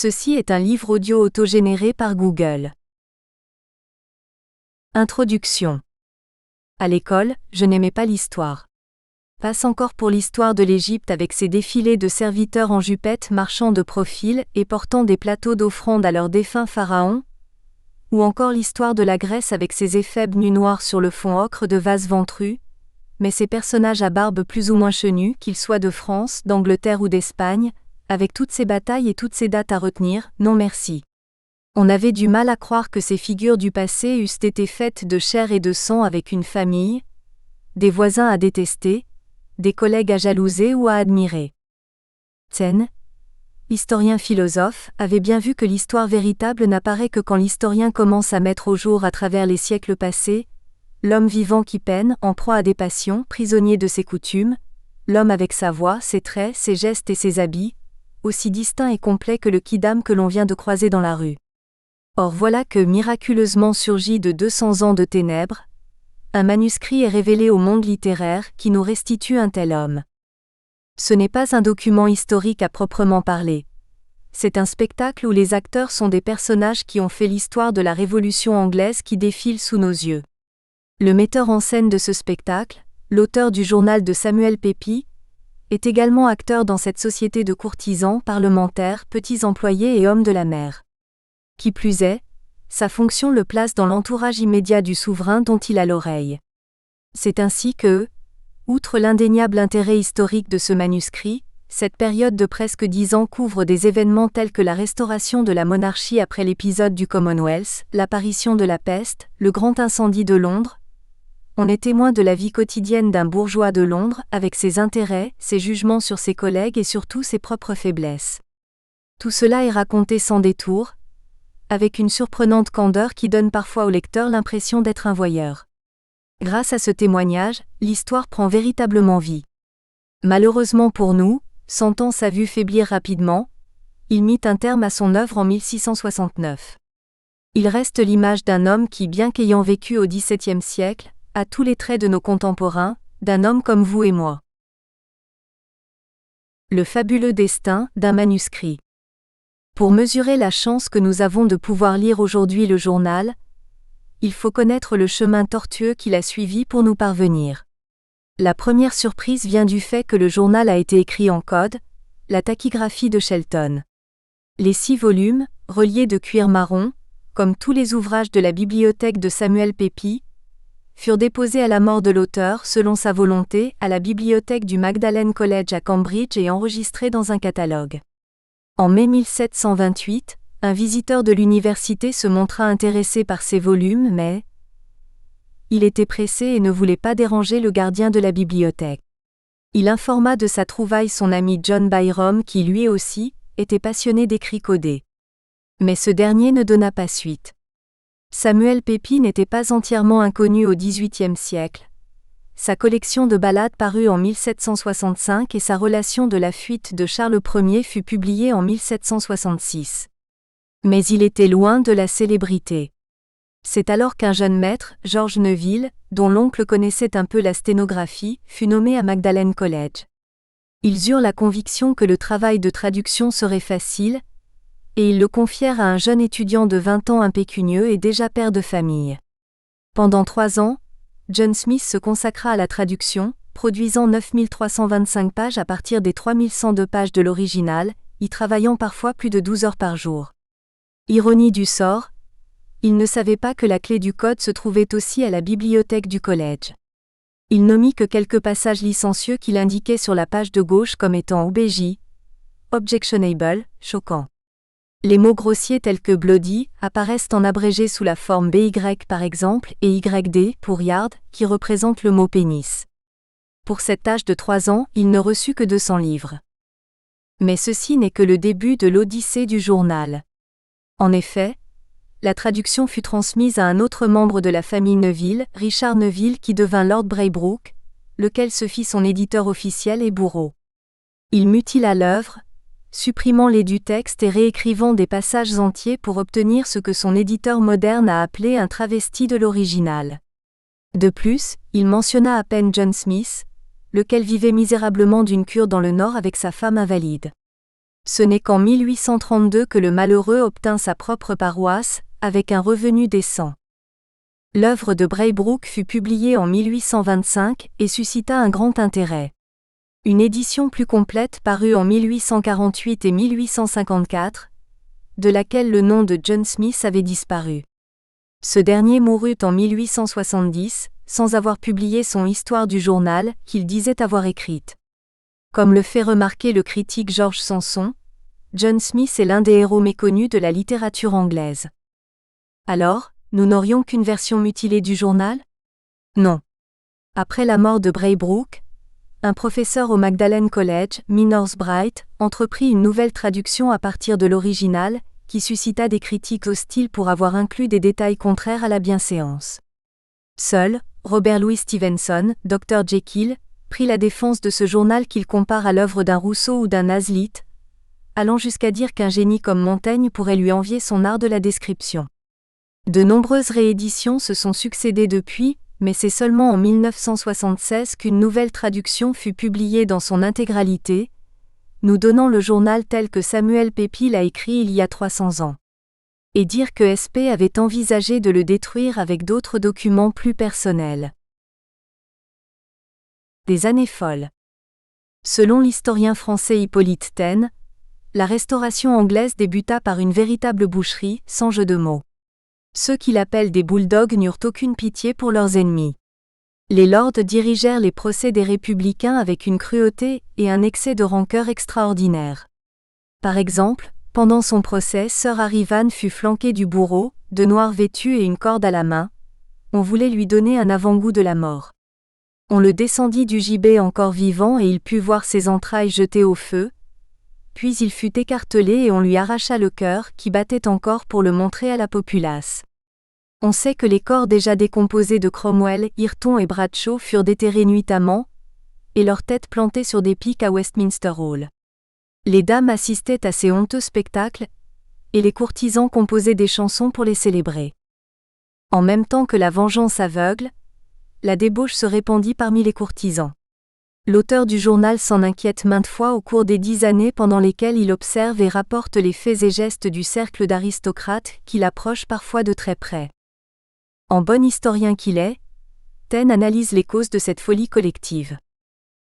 Ceci est un livre audio autogénéré par Google. Introduction. À l'école, je n'aimais pas l'histoire. Passe encore pour l'histoire de l'Égypte avec ses défilés de serviteurs en jupettes marchant de profil et portant des plateaux d'offrandes à leurs défunts pharaons, ou encore l'histoire de la Grèce avec ses éphèbes nus noirs sur le fond ocre de vases ventrus, mais ces personnages à barbe plus ou moins chenue, qu'ils soient de France, d'Angleterre ou d'Espagne, avec toutes ces batailles et toutes ces dates à retenir, non merci. On avait du mal à croire que ces figures du passé eussent été faites de chair et de sang avec une famille, des voisins à détester, des collègues à jalouser ou à admirer. Tsen, historien philosophe, avait bien vu que l'histoire véritable n'apparaît que quand l'historien commence à mettre au jour à travers les siècles passés, l'homme vivant qui peine, en proie à des passions, prisonnier de ses coutumes, l'homme avec sa voix, ses traits, ses gestes et ses habits, aussi distinct et complet que le quidam que l'on vient de croiser dans la rue. Or voilà que miraculeusement surgit de 200 ans de ténèbres, un manuscrit est révélé au monde littéraire qui nous restitue un tel homme. Ce n'est pas un document historique à proprement parler. C'est un spectacle où les acteurs sont des personnages qui ont fait l'histoire de la Révolution anglaise qui défile sous nos yeux. Le metteur en scène de ce spectacle, l'auteur du journal de Samuel Pepys, est également acteur dans cette société de courtisans, parlementaires, petits employés et hommes de la mer. Qui plus est, sa fonction le place dans l'entourage immédiat du souverain dont il a l'oreille. C'est ainsi que, outre l'indéniable intérêt historique de ce manuscrit, cette période de presque 10 ans couvre des événements tels que la restauration de la monarchie après l'épisode du Commonwealth, l'apparition de la peste, le grand incendie de Londres. On est témoin de la vie quotidienne d'un bourgeois de Londres, avec ses intérêts, ses jugements sur ses collègues et surtout ses propres faiblesses. Tout cela est raconté sans détour, avec une surprenante candeur qui donne parfois au lecteur l'impression d'être un voyeur. Grâce à ce témoignage, l'histoire prend véritablement vie. Malheureusement pour nous, sentant sa vue faiblir rapidement, il mit un terme à son œuvre en 1669. Il reste l'image d'un homme qui, bien qu'ayant vécu au XVIIe siècle, a tous les traits de nos contemporains, d'un homme comme vous et moi. Le fabuleux destin d'un manuscrit. Pour mesurer la chance que nous avons de pouvoir lire aujourd'hui le journal, il faut connaître le chemin tortueux qu'il a suivi pour nous parvenir. La première surprise vient du fait que le journal a été écrit en code, la tachygraphie de Shelton. Les 6 volumes, reliés de cuir marron, comme tous les ouvrages de la bibliothèque de Samuel Pepys, furent déposés à la mort de l'auteur, selon sa volonté, à la bibliothèque du Magdalen College à Cambridge et enregistrés dans un catalogue. En mai 1728, un visiteur de l'université se montra intéressé par ces volumes, mais il était pressé et ne voulait pas déranger le gardien de la bibliothèque. Il informa de sa trouvaille son ami John Byrom qui lui aussi, était passionné d'écrits codés. Mais ce dernier ne donna pas suite. Samuel Pepys n'était pas entièrement inconnu au XVIIIe siècle. Sa collection de ballades parut en 1765 et sa relation de la fuite de Charles Ier fut publiée en 1766. Mais il était loin de la célébrité. C'est alors qu'un jeune maître, George Neville, dont l'oncle connaissait un peu la sténographie, fut nommé à Magdalen College. Ils eurent la conviction que le travail de traduction serait facile, et ils le confièrent à un jeune étudiant de 20 ans impécunieux et déjà père de famille. Pendant 3 ans, John Smith se consacra à la traduction, produisant 9325 pages à partir des 3102 pages de l'original, y travaillant parfois plus de 12 heures par jour. Ironie du sort, il ne savait pas que la clé du code se trouvait aussi à la bibliothèque du collège. Il n'omit que quelques passages licencieux qu'il indiquait sur la page de gauche comme étant OBJ, objectionable, choquant. Les mots grossiers tels que bloody apparaissent en abrégé sous la forme BY par exemple et YD pour yard, qui représente le mot pénis. Pour cet âge de 3 ans, il ne reçut que 200 livres. Mais ceci n'est que le début de l'odyssée du journal. En effet, la traduction fut transmise à un autre membre de la famille Neville, Richard Neville qui devint Lord Braybrook, lequel se fit son éditeur officiel et bourreau. Il mutila l'œuvre, supprimant les du texte et réécrivant des passages entiers pour obtenir ce que son éditeur moderne a appelé un travesti de l'original. De plus, il mentionna à peine John Smith, lequel vivait misérablement d'une cure dans le Nord avec sa femme invalide. Ce n'est qu'en 1832 que le malheureux obtint sa propre paroisse, avec un revenu décent. L'œuvre de Braybrook fut publiée en 1825 et suscita un grand intérêt. Une édition plus complète parut en 1848 et 1854, de laquelle le nom de John Smith avait disparu. Ce dernier mourut en 1870, sans avoir publié son histoire du journal, qu'il disait avoir écrite. Comme le fait remarquer le critique George Sanson, John Smith est l'un des héros méconnus de la littérature anglaise. Alors, nous n'aurions qu'une version mutilée du journal ? Non. Après la mort de Braybrook, un professeur au Magdalen College, Minors Bright, entreprit une nouvelle traduction à partir de l'original, qui suscita des critiques hostiles pour avoir inclus des détails contraires à la bienséance. Seul, Robert Louis Stevenson, Dr. Jekyll, prit la défense de ce journal qu'il compare à l'œuvre d'un Rousseau ou d'un Hazlitt, allant jusqu'à dire qu'un génie comme Montaigne pourrait lui envier son art de la description. De nombreuses rééditions se sont succédé depuis, mais c'est seulement en 1976 qu'une nouvelle traduction fut publiée dans son intégralité, nous donnant le journal tel que Samuel Pepys l'a écrit il y a 300 ans. Et dire que SP avait envisagé de le détruire avec d'autres documents plus personnels. Des années folles. Selon l'historien français Hippolyte Taine, la Restauration anglaise débuta par une véritable boucherie, sans jeu de mots. Ceux qu'il appelle des bulldogs n'eurent aucune pitié pour leurs ennemis. Les lords dirigèrent les procès des républicains avec une cruauté et un excès de rancœur extraordinaire. Par exemple, pendant son procès, Sir Harry Vane fut flanqué du bourreau, de noir vêtu et une corde à la main. On voulait lui donner un avant-goût de la mort. On le descendit du gibet encore vivant et il put voir ses entrailles jetées au feu. Puis il fut écartelé et on lui arracha le cœur qui battait encore pour le montrer à la populace. On sait que les corps déjà décomposés de Cromwell, Ayrton et Bradshaw furent déterrés nuitamment, et leurs têtes plantées sur des pics à Westminster Hall. Les dames assistaient à ces honteux spectacles, et les courtisans composaient des chansons pour les célébrer. En même temps que la vengeance aveugle, la débauche se répandit parmi les courtisans. L'auteur du journal s'en inquiète maintes fois au cours des 10 années pendant lesquelles il observe et rapporte les faits et gestes du cercle d'aristocrates qu'il approche parfois de très près. En bon historien qu'il est, Taine analyse les causes de cette folie collective.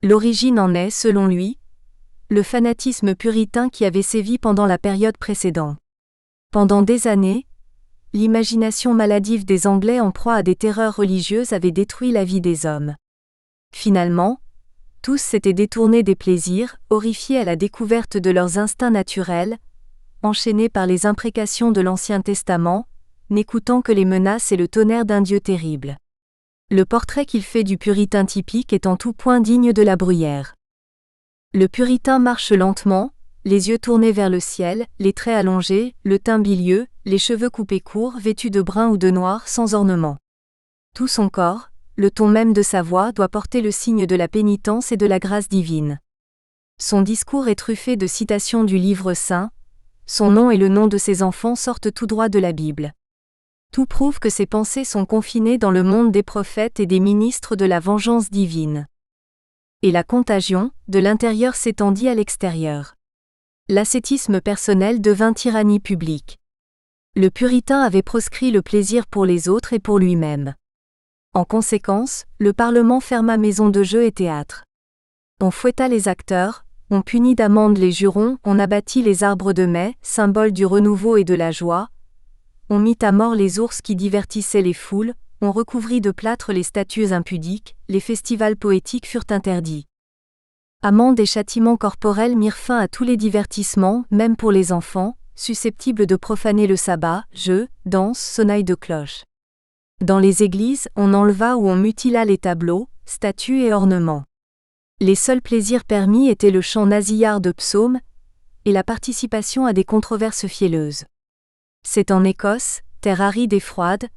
L'origine en est, selon lui, le fanatisme puritain qui avait sévi pendant la période précédente. Pendant des années, l'imagination maladive des Anglais en proie à des terreurs religieuses avait détruit la vie des hommes. Finalement, tous s'étaient détournés des plaisirs, horrifiés à la découverte de leurs instincts naturels, enchaînés par les imprécations de l'Ancien Testament, n'écoutant que les menaces et le tonnerre d'un Dieu terrible. Le portrait qu'il fait du puritain typique est en tout point digne de la Bruyère. Le puritain marche lentement, les yeux tournés vers le ciel, les traits allongés, le teint bilieux, les cheveux coupés courts, vêtus de brun ou de noir sans ornement. Tout son corps, le ton même de sa voix doit porter le signe de la pénitence et de la grâce divine. Son discours est truffé de citations du livre saint, son nom et le nom de ses enfants sortent tout droit de la Bible. Tout prouve que ses pensées sont confinées dans le monde des prophètes et des ministres de la vengeance divine. Et la contagion, de l'intérieur s'étendit à l'extérieur. L'ascétisme personnel devint tyrannie publique. Le puritain avait proscrit le plaisir pour les autres et pour lui-même. En conséquence, le Parlement ferma maisons de jeu et théâtres. On fouetta les acteurs, on punit d'amende les jurons, on abattit les arbres de mai, symbole du renouveau et de la joie. On mit à mort les ours qui divertissaient les foules, on recouvrit de plâtre les statues impudiques, les festivals poétiques furent interdits. Amendes et châtiments corporels mirent fin à tous les divertissements, même pour les enfants, susceptibles de profaner le sabbat, jeux, danses, sonnailles de cloches. Dans les églises, on enleva ou on mutila les tableaux, statues et ornements. Les seuls plaisirs permis étaient le chant nasillard de psaumes et la participation à des controverses fielleuses. C'est en Écosse, terre aride et froide,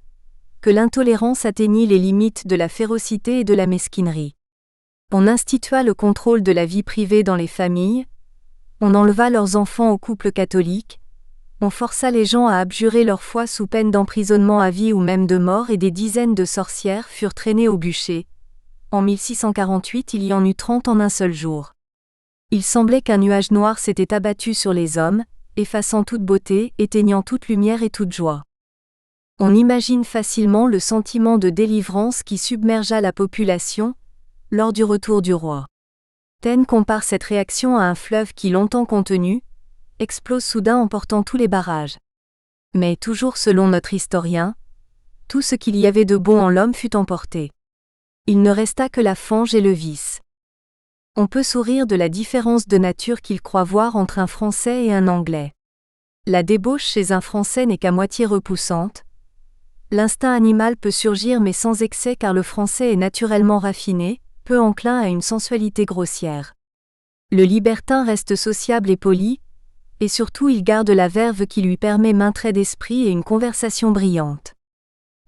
que l'intolérance atteignit les limites de la férocité et de la mesquinerie. On institua le contrôle de la vie privée dans les familles, on enleva leurs enfants aux couples catholiques, on força les gens à abjurer leur foi sous peine d'emprisonnement à vie ou même de mort et des dizaines de sorcières furent traînées au bûcher. En 1648 il y en eut 30 en un seul jour. Il semblait qu'un nuage noir s'était abattu sur les hommes, effaçant toute beauté, éteignant toute lumière et toute joie. On imagine facilement le sentiment de délivrance qui submergea la population, lors du retour du roi. Taine compare cette réaction à un fleuve qui, longtemps contenu, explose soudain emportant tous les barrages. Mais toujours selon notre historien, tout ce qu'il y avait de bon en l'homme fut emporté. Il ne resta que la fange et le vice. On peut sourire de la différence de nature qu'il croit voir entre un Français et un Anglais. La débauche chez un Français n'est qu'à moitié repoussante. L'instinct animal peut surgir mais sans excès car le Français est naturellement raffiné, peu enclin à une sensualité grossière. Le libertin reste sociable et poli, et surtout il garde la verve qui lui permet maint trait d'esprit et une conversation brillante.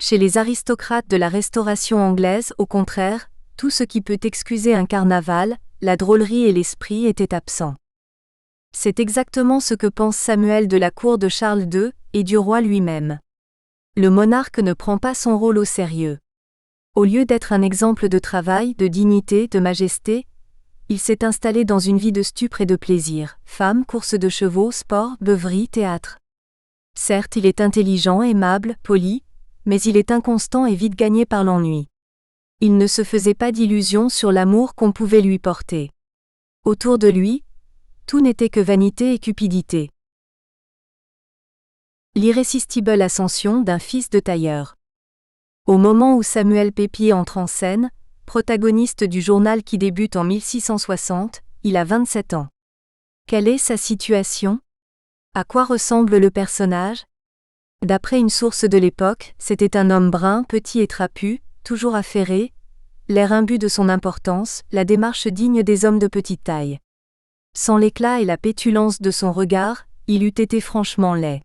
Chez les aristocrates de la Restauration anglaise, au contraire, tout ce qui peut excuser un carnaval, la drôlerie et l'esprit étaient absents. C'est exactement ce que pense Samuel de la cour de Charles II, et du roi lui-même. Le monarque ne prend pas son rôle au sérieux. Au lieu d'être un exemple de travail, de dignité, de majesté, il s'est installé dans une vie de stupre et de plaisir, femmes, courses de chevaux, sport, beuverie, théâtre. Certes, il est intelligent, aimable, poli, mais il est inconstant et vite gagné par l'ennui. Il ne se faisait pas d'illusions sur l'amour qu'on pouvait lui porter. Autour de lui, tout n'était que vanité et cupidité. L'irrésistible ascension d'un fils de tailleur. Au moment où Samuel Pepys entre en scène, protagoniste du journal qui débute en 1660, il a 27 ans. Quelle est sa situation? À quoi ressemble le personnage? D'après une source de l'époque, c'était un homme brun, petit et trapu, toujours affairé, l'air imbu de son importance, la démarche digne des hommes de petite taille. Sans l'éclat et la pétulance de son regard, il eût été franchement laid.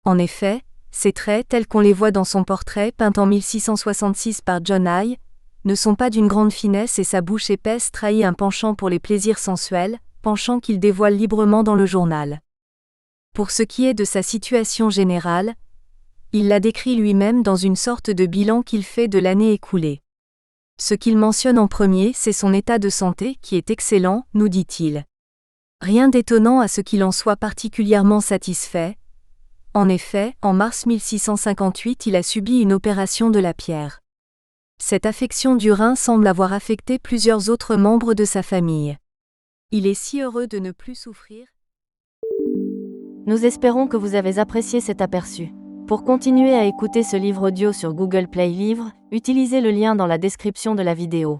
En effet, ses traits tels qu'on les voit dans son portrait peint en 1666 par John Hay, ne sont pas d'une grande finesse et sa bouche épaisse trahit un penchant pour les plaisirs sensuels, penchant qu'il dévoile librement dans le journal. Pour ce qui est de sa situation générale, il la décrit lui-même dans une sorte de bilan qu'il fait de l'année écoulée. Ce qu'il mentionne en premier, c'est son état de santé qui est excellent, nous dit-il. Rien d'étonnant à ce qu'il en soit particulièrement satisfait. En effet, en mars 1658, il a subi une opération de la pierre. Cette affection du rein semble avoir affecté plusieurs autres membres de sa famille. Il est si heureux de ne plus souffrir. Nous espérons que vous avez apprécié cet aperçu. Pour continuer à écouter ce livre audio sur Google Play Livres, utilisez le lien dans la description de la vidéo.